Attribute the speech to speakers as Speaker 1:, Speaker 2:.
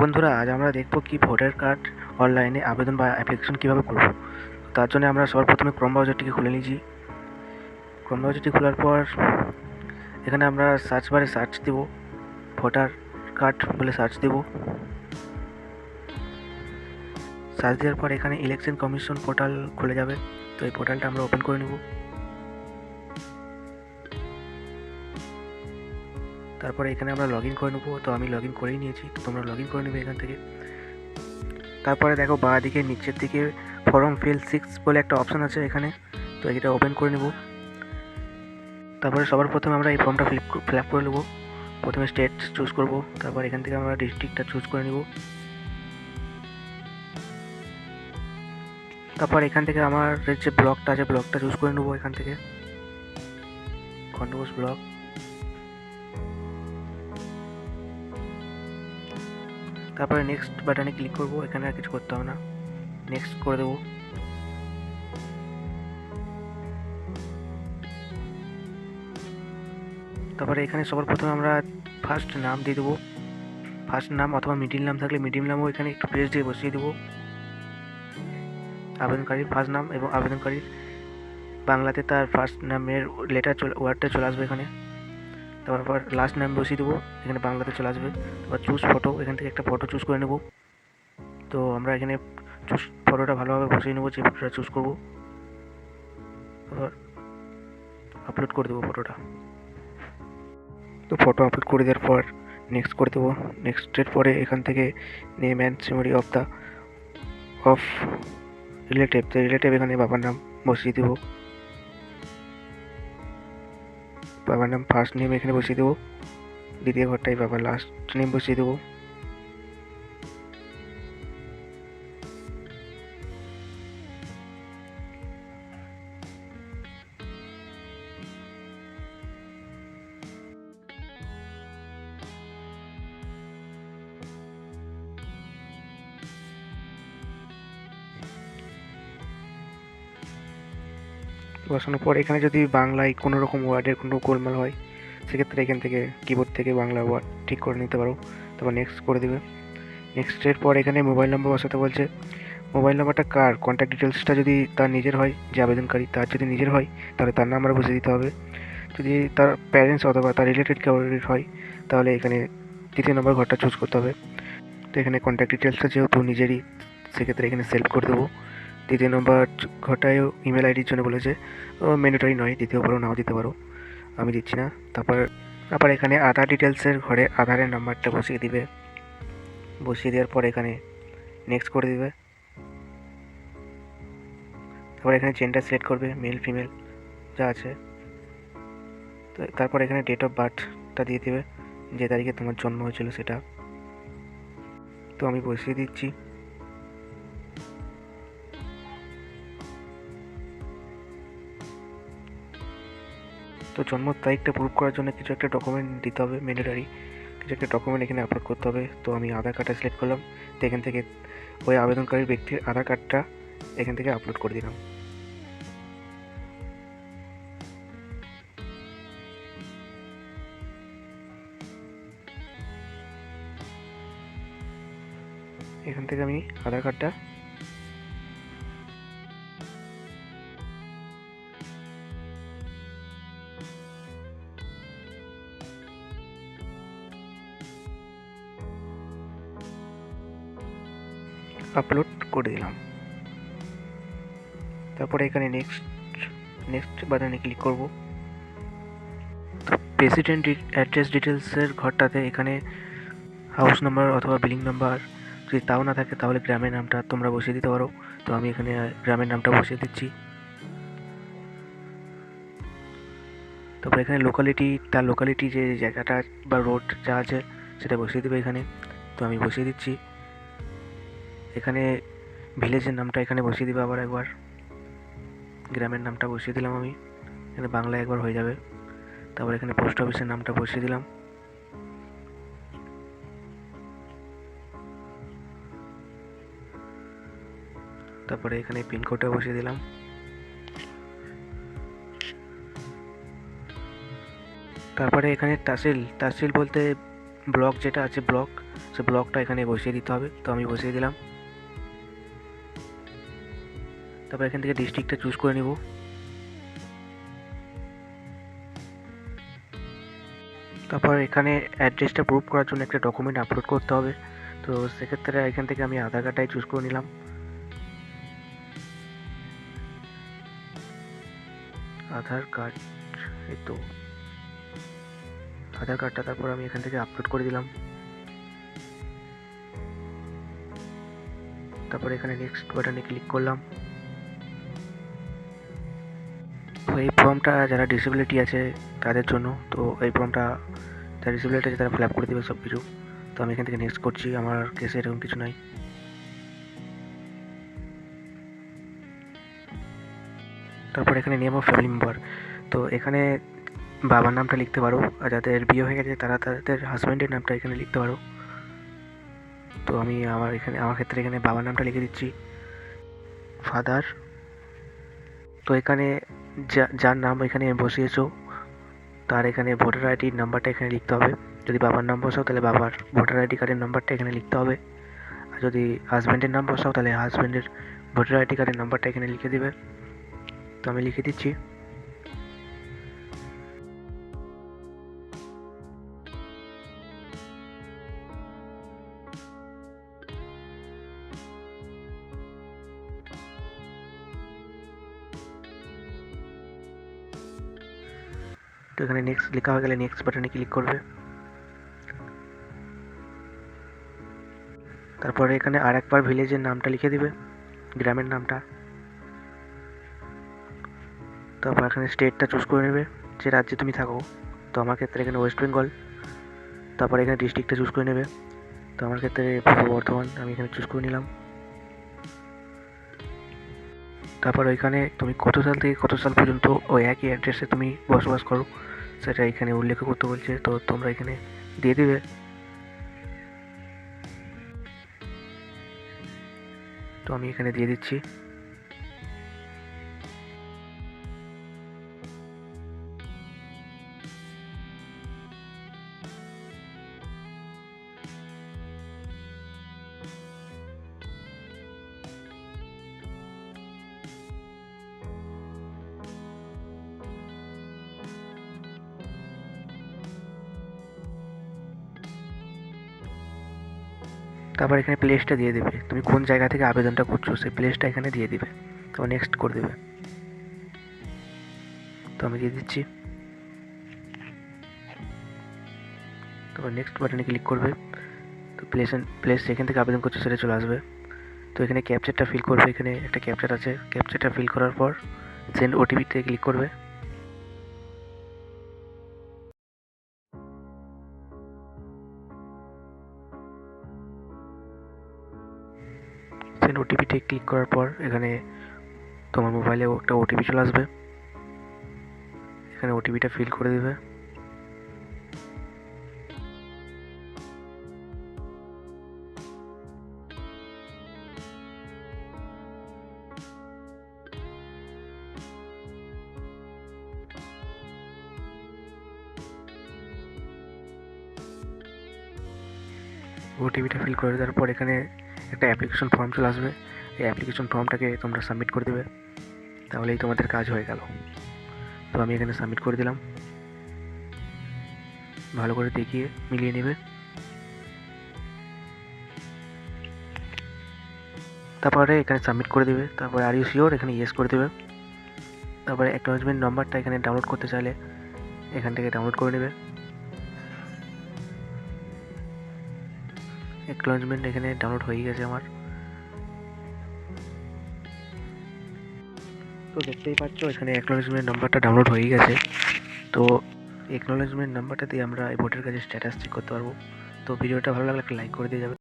Speaker 1: বন্ধুরা, আজ আমরা দেখব কি ভোটার কার্ড অনলাইনে আবেদন বা অ্যাপ্লিকেশন কীভাবে করব। তার জন্য আমরা সবার প্রথমে ক্রোম ব্রাউজারটিকে খুলে নিয়েছি। ক্রোম ব্রাউজারটি খোলার পর এখানে আমরা সার্চ বারে সার্চ দেব, ভোটার কার্ড বলে সার্চ দেব। সার্চ দেওয়ার পর এখানে ইলেকশন কমিশন পোর্টাল খুলে যাবে। তো এই পোর্টালটা আমরা ওপেন করে নেব। তারপরে এখানে আমরা লগ ইন করে নেবো। তো আমি লগ ইন করেই নিয়েছি, তোমরা লগ ইন করে নেবে এখান থেকে। তারপরে দেখো বাঁ দিকে নিচের দিকে ফর্ম ফিল 6 বলে একটা অপশান আছে এখানে, তো এটা ওপেন করে নেব। তারপরে সবার প্রথমে আমরা এই ফর্মটা ফিল আপ করে নেব। প্রথমে স্টেট চুজ করব, তারপর এখান থেকে আমরা ডিস্ট্রিক্টটা চুজ করে নেব। তারপর এখান থেকে আমার যে ব্লকটা আছে ব্লকটা চুজ করে নেব এখান থেকে, খণ্ডঘোষ ব্লক। তারপরে নেক্সট বাটনে ক্লিক করব, এখানে আর কিছু করতে হবে না, নেক্সট করে দেবো। তারপরে এখানে সবার প্রথমে আমরা ফার্স্ট নাম দিয়ে দেবো, ফার্স্ট নাম অথবা মিডিল নাম থাকলে মিডিল নামও এখানে একটু প্রেস দিয়ে বসিয়ে দেবো। আবেদনকারীর ফার্স্ট নাম এবং আবেদনকারীর বাংলাতে তার ফার্স্ট নামের লেটার ওয়ার্ডটা চলে আসবে এখানে। তারপর লাস্ট নাম বসিয়ে দেবো, এখানে বাংলাতে চলে আসবে। তারপর চুজ ফটো, এখান থেকে একটা ফটো চুজ করে নেব। তো আমরা এখানে চুজ ফটোটা ভালোভাবে বসিয়ে নেবো, যে ফটোটা চুজ করবো। তারপর আপলোড করে দেবো ফটোটা। তো ফটো আপলোড করে দেওয়ার পর নেক্সট করে দেবো। নেক্সটের পরে এখান থেকে নেম অ্যান্ড সিমারি অফ রিলেটিভ, তো রিলেটিভ এখানে বাবার নাম বসিয়ে দেবো। বাবার নাম ফার্স্ট নেম এখানে বসিয়ে দেবো, দ্বিতীয় ঘরটায় বাবার লাস্ট নেম বসিয়ে দেবো। বসানোর পর এখানে যদি বাংলায় কোনো রকম ওয়ার্ডের কোনো গোলমাল হয়, সেক্ষেত্রে এখান থেকে কিবোর্ড থেকে বাংলা ওয়ার্ড ঠিক করে নিতে পারো। তারপর নেক্সট করে দেবে। নেক্সটের পর এখানে মোবাইল নম্বর বসাতে বলছে। মোবাইল নাম্বারটা কার, কন্ট্যাক্ট ডিটেলসটা যদি তার নিজের হয়, যে আবেদনকারী তার যদি নিজের হয় তাহলে তার নাম্বার বসিয়ে দিতে হবে। যদি তার প্যারেন্টস অথবা তার রিলেটেড কারোর হয় তাহলে এখানে তৃতীয় নম্বর ঘরটা চুজ করতে হবে। তো এখানে কন্ট্যাক্ট ডিটেলসটা যেহেতু নিজেরই, সেক্ষেত্রে এখানে সেলফ করে দেবো। দ্বিতীয় নম্বর ঘরটায়ও ইমেল আইডির জন্য বলেছে, ম্যান্ডেটরি নয়, দ্বিতীয় পারো নাও দিতে পারো, আমি দিচ্ছি না। তারপর এখানে আধার ডিটেলসের ঘরে আধারের নাম্বারটা বসিয়ে দিবে। বসিয়ে দেওয়ার পর এখানে নেক্সট করে দিবে। তারপর এখানে জেন্ডার সিলেক্ট করবে, মেল ফিমেল যা আছে। তো তারপর এখানে ডেট অফ বার্থটা দিয়ে দেবে, যে তারিখে তোমার জন্ম হয়েছিল সেটা। তো আমি বসিয়ে দিচ্ছি। তো জন্ম তারিখটা প্রুভ করার জন্য কিছু একটা ডকুমেন্ট দিতে হবে, ম্যান্ডেটরি কিছু একটা ডকুমেন্ট এখানে আপলোড করতে হবে। তো আমি আধার কার্ডটা সিলেক্ট করলাম, তো এখান থেকে ওই আবেদনকারী ব্যক্তির আধার কার্ডটা এখান থেকে আপলোড করে দিলাম। এখান থেকে আমি আধার কার্ডটা আপলোড করে দিলাম। তারপরে এখানে নেক্সট বাটনে ক্লিক করব। তো প্রেসিডেন্ট অ্যাড্রেস ডিটেলসের ঘরটাতে এখানে হাউস নাম্বার অথবা বিলিং নাম্বার, যদি তাও না থাকে তাহলে গ্রামের নামটা তোমরা বসিয়ে দিতে পারো। তো আমি এখানে গ্রামের নামটা বসিয়ে দিচ্ছি। তারপর এখানে তার লোকালিটি যে জায়গাটা বা রোড যা আছে সেটা বসিয়ে দেবে এখানে। তো আমি বসিয়ে দিচ্ছি। এখানে ভিলেজের নামটা এখানে বসিয়ে দেবে আবার একবার, গ্রামের নামটা বসিয়ে দিলাম আমি, এখানে বাংলায় একবার হয়ে যাবে। তারপর এখানে পোস্ট অফিসের নামটা বসিয়ে দিলাম। তারপরে এখানে পিনকোডটা বসিয়ে দিলাম। তারপরে এখানে তহসিল বলতে ব্লক যেটা আছে ব্লক, সে ব্লকটা এখানে বসিয়ে দিতে হবে। তো আমি বসিয়ে দিলাম। তারপর এখান থেকে ডিস্ট্রিক্টটা চুজ করে নিব। তারপর এখানে অ্যাড্রেসটা প্রুভ করার জন্য একটা ডকুমেন্ট আপলোড করতে হবে। তো সেক্ষেত্রে এখান থেকে আমি আধার কার্ডটাই চুজ করে নিলাম। আধার কার্ড, এই তো আধার কার্ডটা তারপর আমি এখান থেকে আপলোড করে দিলাম। তারপর এখানে নেক্সট বাটনে ক্লিক করলাম। তো এই ফর্মটা যারা ডিসেবিলিটি আছে তাদের জন্য, তো এই ফর্মটা যারা ডিসেবিলিটি আছে তারা ফিল আপ করে দেবে সব কিছু। তো আমি এখান থেকে নেক্সট করছি, আমার কেসে এরকম কিছু নাই। তারপর এখানে নেম অফ ফ্যামিলি মেম্বার, তো এখানে বাবার নামটা লিখতে পারো, আর যাদের বিয়ে হয়ে গেছে তারা তাদের হাজব্যান্ডের নামটা এখানে লিখতে পারো। তো আমি আমার ক্ষেত্রে এখানে বাবার নামটা লিখে দিচ্ছি, ফাদার। তো এখানে যার নাম এখানে বসিয়েছো তার এখানে ভোটার আইডির নাম্বারটা এখানে লিখতে হবে। যদি বাবার নাম বসাও তাহলে বাবার ভোটার আইডি কার্ডের নাম্বারটা এখানে লিখতে হবে, আর যদি হাজব্যান্ডের নাম বসাও তাহলে হাজব্যান্ডের ভোটার আইডি কার্ডের নাম্বারটা এখানে লিখে দিবে। তো আমি লিখে দিচ্ছি। তো এখানে নেক্সট লেখা হয়ে গেলে নেক্সট বাটনে ক্লিক করবে। তারপরে এখানে আর একবার ভিলেজের নামটা লিখে দিবে, গ্রামের নামটা। তারপর এখানে স্টেটটা চুজ করে নেবে, যে রাজ্যে তুমি থাকো। তো আমার ক্ষেত্রে এখানে ওয়েস্ট বেঙ্গল। তারপরে এখানে ডিস্ট্রিক্টটা চুজ করে নেবে, তো আমার ক্ষেত্রে পূর্ব বর্ধমান আমি এখানে চুজ করে নিলাম। তারপর ওইখানে তুমি কত সাল থেকে কত সাল পর্যন্ত ওই একই অ্যাড্রেসে তুমি বসবাস করো সেটা এখানে উল্লেখ করতে বলছে, তো তোমরা এখানে দিয়ে দিবে। তো আমি এখানে দিয়ে দিচ্ছি। তারপর এখানে প্লেসটা দিয়ে দেবে, তুমি কোন জায়গা থেকে আবেদনটা করছো সেই প্লেসটা এখানে দিয়ে দিবে। তো নেক্সট করে দেবে। তো আমি দিয়ে দিচ্ছি। তারপর নেক্সট বাটনে ক্লিক করবে। তো প্লেস যেখান থেকে আবেদন করছো সেটা চলে আসবে। তো এখানে ক্যাপচারটা ফিল করবে, এখানে একটা ক্যাপচার আছে, ক্যাপচারটা ফিল করার পর সেন্ড ওটিপিতে ক্লিক করবে। সেন্ড ওটিপিতে ক্লিক করার পর এখানে তোমার মোবাইলে একটা ওটিপি চলে আসবে, এখানে ওটিপিটা ফিল করে দেবে। ওটিপিটা ফিল করে দেওয়ার পর এখানে একটা অ্যাপ্লিকেশন ফর্ম চলে আসবে, এই অ্যাপ্লিকেশন ফর্মটাকে তোমরা সাবমিট করে দেবে, তাহলেই তোমাদের কাজ হয়ে গেল। তো আমি এখানে সাবমিট করে দিলাম, ভালো করে দেখিয়ে মিলিয়ে নেবে। তারপরে এখানে সাবমিট করে দেবে, তারপরে আর ইউ শিওর এখানে ইয়েস করে দেবে। তারপরে অ্যাকনোলেজমেন্ট নাম্বারটা এখানে ডাউনলোড করতে চাইলে এখান থেকে ডাউনলোড করে নেবে। অ্যাকনোলেজমেন্ট এখানে ডাউনলোড হয়ে গেছে আমার। তো দেখতেই পাচ্ছ এখানে অ্যাকনোলেজমেন্ট নাম্বারটা ডাউনলোড হয়ে গেছে। তো অ্যাকনোলেজমেন্ট নাম্বারটা দিয়ে আমরা এই ভোটার কার্ডের স্ট্যাটাস চেক করতে পারবো। তো ভিডিওটা ভালো লাগলে একটা লাইক করে দিয়ে যাবে।